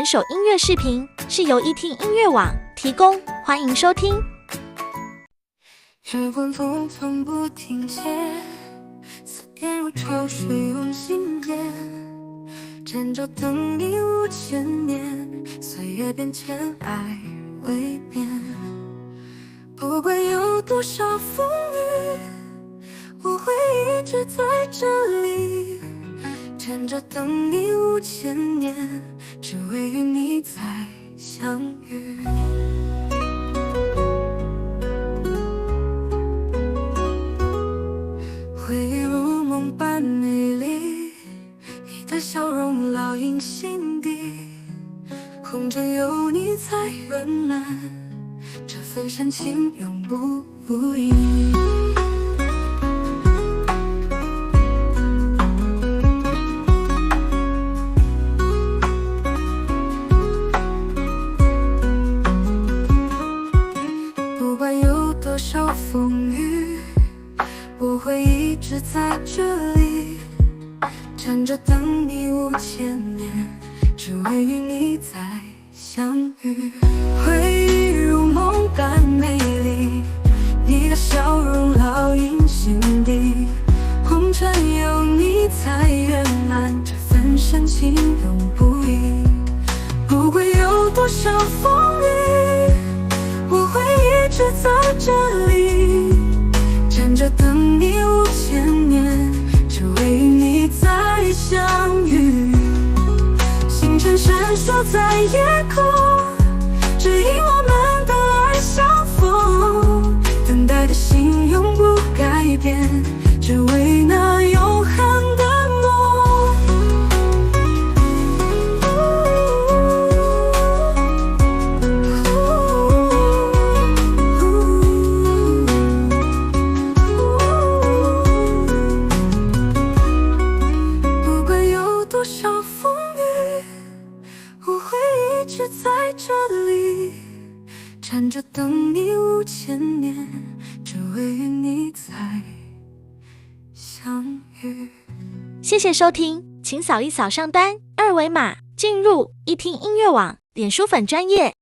本首音乐视频是由一听音乐网提供，欢迎收听。日晚风从不停歇，思念如潮水涌心间，站着等你5000年，岁月变迁，爱未变。不管有多少风雨，我会一直在这里，站着等你5000年，只为与你再相遇。回忆如梦般美丽，你的笑容烙印心底，红尘有你才圆满，这份深情永不移。不管有多少风雨，我会一直在这里，站着等你5000年，只为与你再相遇。回忆如梦般美丽，你的笑容烙印心底，红尘有你才圆满，这份深情永不移。不管有多少风雨，我会一直在这里，站着等你5000年，只为与你再相遇。星辰闪烁在夜空，指引我们的爱相逢，等待的心永不改变，只为那永恒的梦。不管有多少风雨，我会一直在这里，站着等你5000年，只为与你再相遇。谢谢收听，请扫一扫上单二维码，进入一听音乐网脸书粉专页